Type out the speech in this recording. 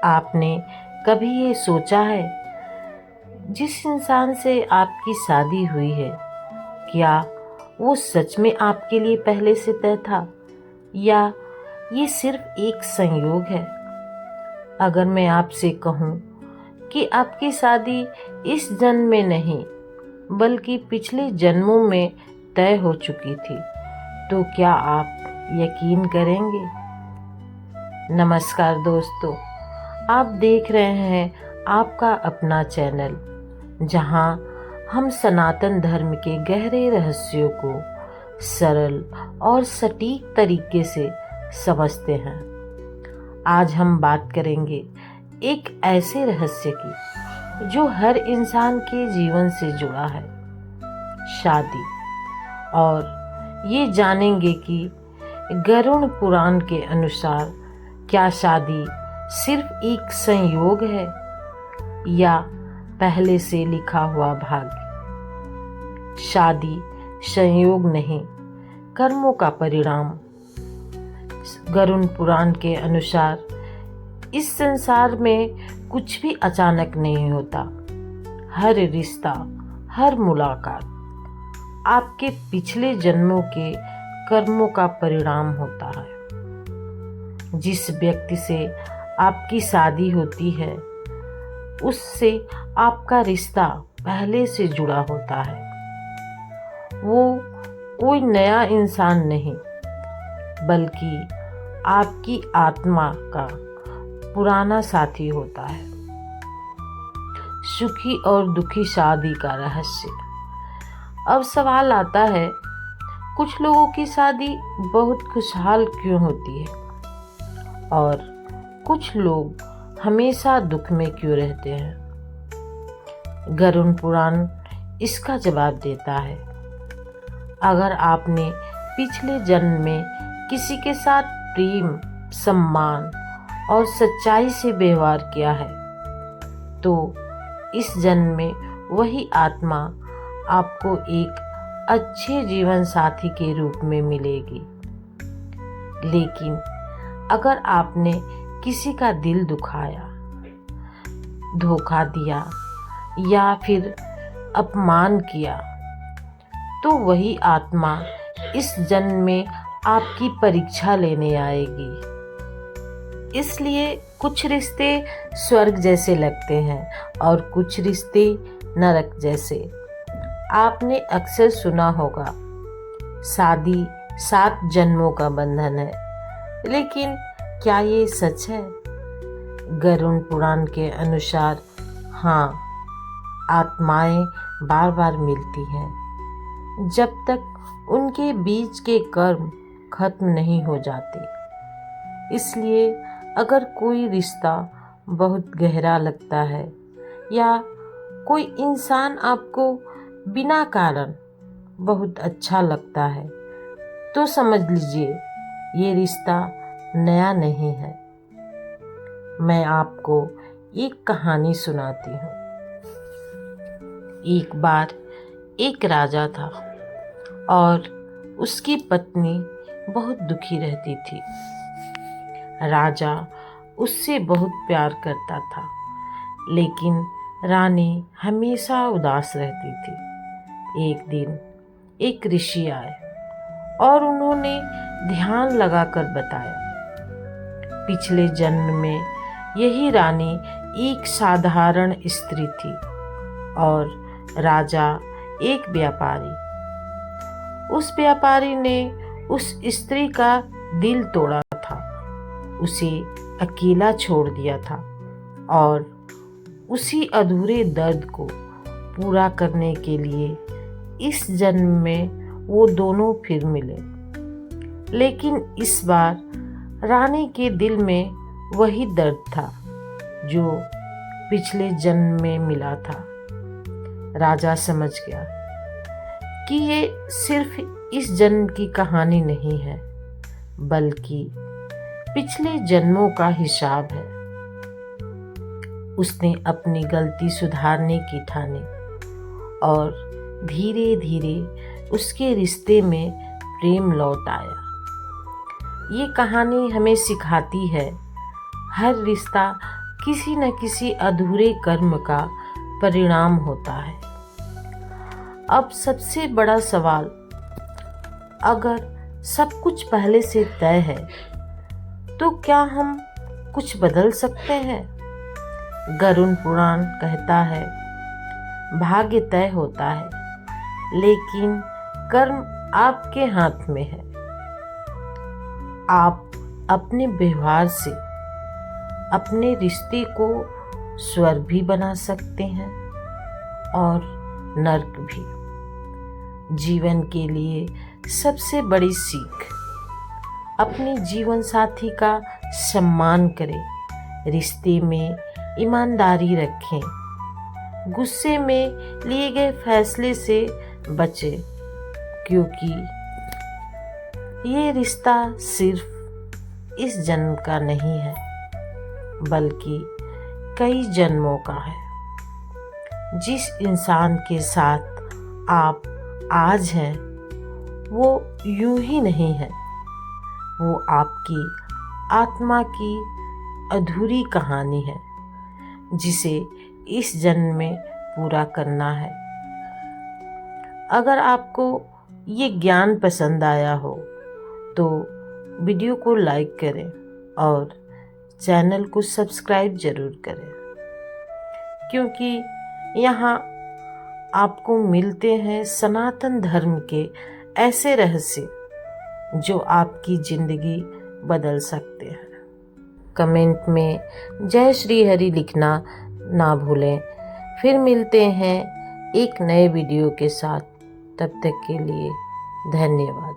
आपने कभी ये सोचा है, जिस इंसान से आपकी शादी हुई है, क्या वो सच में आपके लिए पहले से तय था या ये सिर्फ एक संयोग है? अगर मैं आपसे कहूँ कि आपकी शादी इस जन्म में नहीं बल्कि पिछले जन्मों में तय हो चुकी थी, तो क्या आप यकीन करेंगे? नमस्कार दोस्तों, आप देख रहे हैं आपका अपना चैनल, जहां हम सनातन धर्म के गहरे रहस्यों को सरल और सटीक तरीके से समझते हैं। आज हम बात करेंगे एक ऐसे रहस्य की जो हर इंसान के जीवन से जुड़ा है, शादी। और ये जानेंगे कि गरुड़ पुराण के अनुसार क्या शादी सिर्फ एक संयोग है या पहले से लिखा हुआ भाग्य। शादी संयोग नहीं, कर्मों का परिणाम। गरुड़ पुराण के अनुसार इस संसार में कुछ भी अचानक नहीं होता। हर रिश्ता, हर मुलाकात आपके पिछले जन्मों के कर्मों का परिणाम होता है। जिस व्यक्ति से आपकी शादी होती है, उससे आपका रिश्ता पहले से जुड़ा होता है। वो कोई नया इंसान नहीं, बल्कि आपकी आत्मा का पुराना साथी होता है। सुखी और दुखी शादी का रहस्य। अब सवाल आता है, कुछ लोगों की शादी बहुत खुशहाल क्यों होती है और कुछ लोग हमेशा दुख में क्यों रहते हैं? गरुड़ पुराण इसका जवाब देता है। अगर आपने पिछले जन्म में किसी के साथ प्रेम, सम्मान और सच्चाई से व्यवहार किया है, तो इस जन्म में वही आत्मा आपको एक अच्छे जीवन साथी के रूप में मिलेगी। लेकिन अगर आपने किसी का दिल दुखाया, धोखा दिया या फिर अपमान किया, तो वही आत्मा इस जन्म में आपकी परीक्षा लेने आएगी। इसलिए कुछ रिश्ते स्वर्ग जैसे लगते हैं और कुछ रिश्ते नरक जैसे। आपने अक्सर सुना होगा, शादी 7 जन्मों का बंधन है, लेकिन क्या ये सच है? गरुड़ पुराण के अनुसार हाँ, आत्माएं बार बार मिलती हैं जब तक उनके बीच के कर्म खत्म नहीं हो जाते। इसलिए अगर कोई रिश्ता बहुत गहरा लगता है या कोई इंसान आपको बिना कारण बहुत अच्छा लगता है, तो समझ लीजिए ये रिश्ता नया नहीं है। मैं आपको एक कहानी सुनाती हूँ। एक बार एक राजा था और उसकी पत्नी बहुत दुखी रहती थी। राजा उससे बहुत प्यार करता था, लेकिन रानी हमेशा उदास रहती थी। एक दिन एक ऋषि आए और उन्होंने ध्यान लगाकर बताया, पिछले जन्म में यही रानी एक साधारण स्त्री थी और राजा एक व्यापारी। उस व्यापारी ने उस स्त्री का दिल तोड़ा था, उसे अकेला छोड़ दिया था और उसी अधूरे दर्द को पूरा करने के लिए इस जन्म में वो दोनों फिर मिले। लेकिन इस बार रानी के दिल में वही दर्द था जो पिछले जन्म में मिला था। राजा समझ गया कि ये सिर्फ इस जन्म की कहानी नहीं है, बल्कि पिछले जन्मों का हिसाब है। उसने अपनी गलती सुधारने की ठानी और धीरे धीरे उसके रिश्ते में प्रेम लौट आया। ये कहानी हमें सिखाती है, हर रिश्ता किसी न किसी अधूरे कर्म का परिणाम होता है। अब सबसे बड़ा सवाल, अगर सब कुछ पहले से तय है तो क्या हम कुछ बदल सकते हैं? गरुड़ पुराण कहता है, भाग्य तय होता है लेकिन कर्म आपके हाथ में है। आप अपने व्यवहार से अपने रिश्ते को स्वर्ग भी बना सकते हैं और नर्क भी। जीवन के लिए सबसे बड़ी सीख, अपने जीवन साथी का सम्मान करें, रिश्ते में ईमानदारी रखें, गुस्से में लिए गए फैसले से बचें, क्योंकि ये रिश्ता सिर्फ इस जन्म का नहीं है बल्कि कई जन्मों का है। जिस इंसान के साथ आप आज हैं वो यूं ही नहीं है, वो आपकी आत्मा की अधूरी कहानी है जिसे इस जन्म में पूरा करना है। अगर आपको ये ज्ञान पसंद आया हो तो वीडियो को लाइक करें और चैनल को सब्सक्राइब जरूर करें, क्योंकि यहाँ आपको मिलते हैं सनातन धर्म के ऐसे रहस्य जो आपकी ज़िंदगी बदल सकते हैं। कमेंट में जय श्री हरि लिखना ना भूलें। फिर मिलते हैं एक नए वीडियो के साथ, तब तक के लिए धन्यवाद।